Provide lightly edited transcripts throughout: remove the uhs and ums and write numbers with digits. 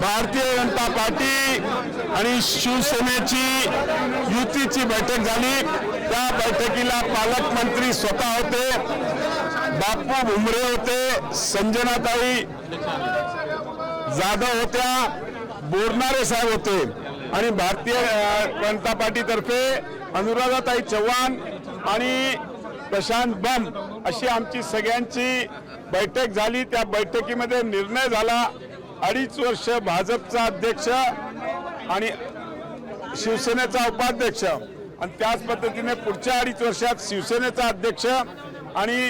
Bharatiya Janata party आणि शिवसेनेची युतीची बैठक झाली। त्या बैठकीला पालकमंत्री स्वतः होते, बापू भुमरे होते, संजनाताई जाधव होत्या, बोरनारे साहेब होते आणि भारतीय जनता पार्टीतर्फे अनुराधाताई चव्हाण आणि प्रशांत बम अशी आमची सगळ्यांची बैठक झाली। त्या बैठकीमध्ये निर्णय झाला 2.5 वर्ष भाजपचा अध्यक्ष आणि शिवसेनेचा उपाध्यक्ष आणि त्याच पद्धतीने पुढच्या 2.5 वर्षात शिवसेनेचा अध्यक्ष आणि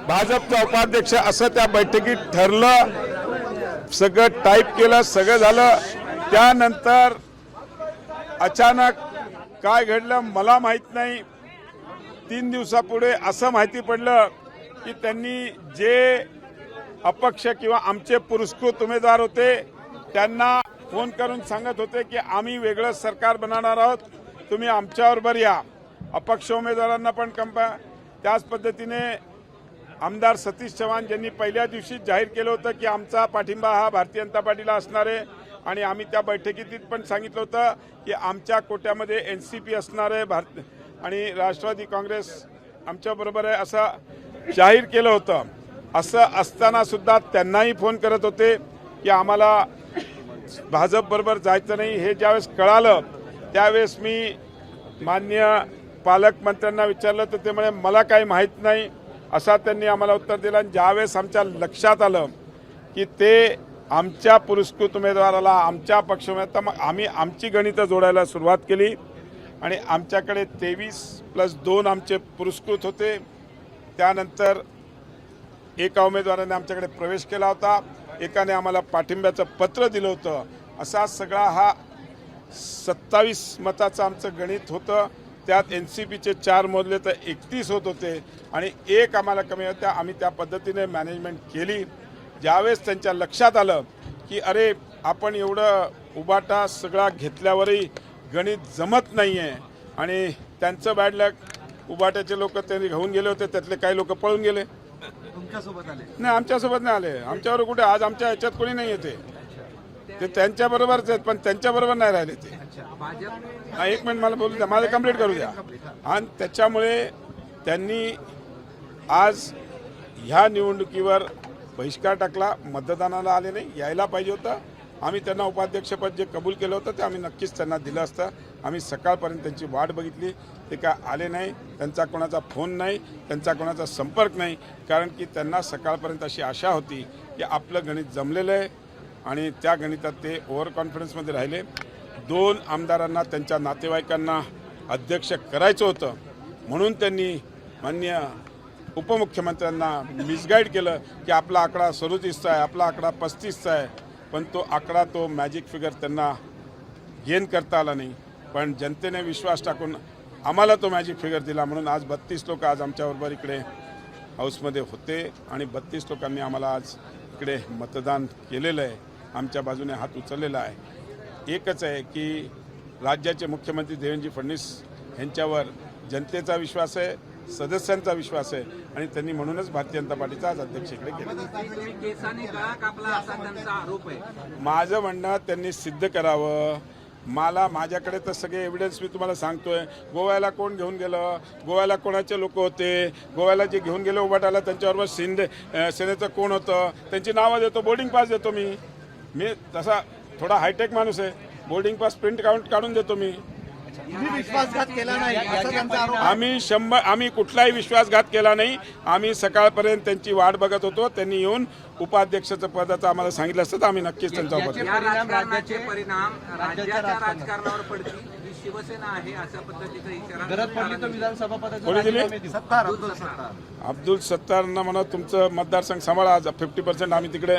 भाजपचा उपाध्यक्ष असं त्या बैठकीत ठरलं। सगळं टाईप केलं, सगळं झालं। त्यानंतर अचानक काय घडलं मला माहित नाही। 3 दिवसापुढे असं माहिती पडलं की त्यांनी जे अपक्ष किंवा आमचे पुरस्कृत उमेदवार होते त्यांना फोन करून सांगत होते की आम्ही वेगळं सरकार बनवणार आहोत, तुम्ही आमच्याबरोबर या। अपक्ष उमेदवारांना पण त्याच पद्धतीने आमदार सतीश चव्हाण ज्यांनी पहिल्या दिवशी जाहीर केलं होतं की आमचा पाठिंबा हा भारतीय जनता पार्टीला असणार आहे आणि आम्ही त्या बैठकीत पण सांगितलं होतं की आमच्या कोट्यामध्ये NCP असणार आहे आणि राष्ट्रवादी काँग्रेस आमच्याबरोबर आहे असं जाहीर केलं होतं। असं असताना सुद्धा त्यांनाही फोन करत होते की आम्हाला भाजपबरोबर जायचं नाही। हे ज्यावेळेस कळालं त्यावेळेस मी माननीय पालकमंत्र्यांना विचारलं तर ते म्हणे मला काही माहीत नाही असा त्यांनी आम्हाला उत्तर दिलं। आणि ज्यावेळेस आमच्या लक्षात आलं की ते आमच्या पुरस्कृत उमेदवाराला आमच्या पक्ष मग आम्ही आमची गणितं जोडायला सुरुवात केली आणि आमच्याकडे 23+2 आमचे पुरस्कृत होते। त्यानंतर एका उमेदवाराने आमच्याकडे प्रवेश केला होता, एकाने आम्हाला पाठिंब्याचं पत्र दिलं होतं। असा सगळा हा 27 मताचं आमचं गणित होतं। त्यात NCPचे 4 मोजले तर 31 होत होते आणि 1 आम्हाला कमी होत्या। आम्ही त्या पद्धतीने मॅनेजमेंट केली। ज्यावेळेस त्यांच्या लक्षात आलं की अरे आपण एवढं उबाटा सगळा घेतल्यावरही गणित जमत नाही आहे आणि त्यांचं बॅड लक, उबाट्याचे लोक त्यांनी घेऊन गेले होते, त्यातले काही लोक पळून गेले। तुमच्यासोबत आले? नाही, आमच्यासोबत नाही आले। आमच्यावर कुठे आज आमच्या ह्याच्यात कोणी नाही येते, ते त्यांच्याबरोबरच आहेत पण त्यांच्याबरोबर नाही राहिले ते। एक मिनिट मला बोलू द्या, मला कंप्लीट करू द्या। आणि त्याच्यामुळे त्यांनी आज ह्या निवडणुकीवर बहिष्कार टाकला, मतदानाला आले नाही, यायला पाहिजे होतं। आम्ही त्यांना उपाध्यक्षपद जे कबूल केलं होतं ते आम्ही नक्कीच त्यांना दिलं असतं। आम्ही सकाळपर्यंत त्यांची वाट बघितली, ते काय आले नाही। त्यांचा कोणाचा फोन नाही, त्यांचा कोणाचा संपर्क नाही, कारण की त्यांना सकाळपर्यंत अशी आशा होती की आपलं गणित जमलेलं आहे आणि त्या गणितात ते ओव्हर कॉन्फिडन्समध्ये राहिले। 2 आमदारांना त्यांच्या नातेवाईकांना अध्यक्ष करायचं होतं म्हणून त्यांनी माननीय उपमुख्यमंत्र्यांना मिसगाईड केलं की आपला आकडा 37चा आहे, आपला आकडा 35चा आहे, पण तो आकडा तो मॅजिक फिगर त्यांना गेन करता आला नाही। पण जनतेने विश्वास टाकून आम्हाला तो मॅजिक फिगर दिला म्हणून आज 32 लोक आज आमच्याबरोबर इकडे हाऊसमध्ये होते आणि 32 लोकांनी आम्हाला आज इकडे मतदान केलेलं आहे, आमच्या बाजूने हात उचललेला आहे। एकच आहे की राज्याचे मुख्यमंत्री देवेंद्र फडणवीस यांच्यावर जनतेचा विश्वास आहे, सदस्यांचा विश्वास आहे आणि त्यांनी म्हणूनच भारतीय जनता पार्टीचा आज अध्यक्ष इकडे केला। माझं म्हणणं त्यांनी सिद्ध करावं। माझ्याकडे तर सगळे एव्हिडन्स मी तुम्हाला सांगतोय। गोव्याला कोण घेऊन गेलं, गोव्याला कोणाचे लोक होते, गोव्याला जे घेऊन गेले उभाटाला त्यांच्याबरोबर सेनेचं कोण होतं, त्यांची नावं देतो, बोर्डिंग पास देतो मी तसा थोडा हायटेक माणूस आहे, बोर्डिंग पास प्रिंट काढून देतो मी। विश्वासघात केला नाही असा त्यांचा आरोप। आम्ही कुठलाही विश्वासघात केला नाही। आम्ही सकाळपर्यंत त्यांची वाट बघत होतो। त्यांनी येऊन उपाध्यक्षाचं पदाचं आम्हाला सांगितलं असतं तर आम्ही नक्कीच त्यांचा परिणाम राज्याच्या राजकारणावर पडतील, ही शिवसेना आहे अशा पद्धतीचा इशारा विधानसभा कोणी दिली? अब्दुल सत्तारांना म्हणा तुमचं मतदारसंघ सांभाळा। आज 50% आम्ही तिकडे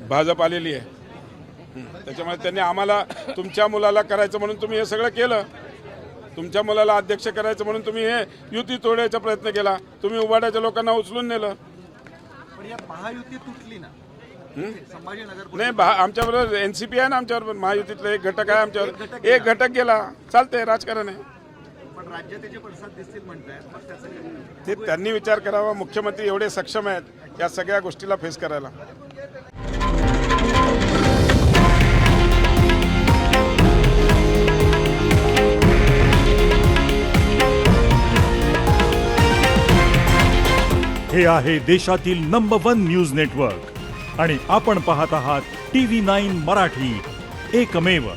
भाजप आलेली आहे, त्याच्यामुळे त्यांनी आम्हाला तुमच्या मुलाला करायचं म्हणून तुम्ही हे सगळं केलं, तुमच्या मुलाला अध्यक्ष करायचं म्हणून तुम्ही हे युती तोडायचा प्रयत्न केला, तुम्ही उभाटाच्या लोकांना उचलून नेलं। पण या महायुती तुटली ना, संभाजीनगर नाही, आमच्याबरोबर NCP आहे ना, आमच्याबरोबर महायुतीतला एक घटक आहे, आमच्यावर एक घटक गेला, चालतंय, राजकारण आहे। पण राज्यात त्याचे पडसाद दिसतील म्हणतायत, मग त्याचं काय? ते त्यांनी विचार करावा। मुख्यमंत्री एवढे सक्षम आहेत या सगळ्या गोष्टीला फेस करायला। हे आहे देशातील नंबर 1 न्यूज नेटवर्क आणि आपण पाहत आहात TV9 मराठी, एकमेव.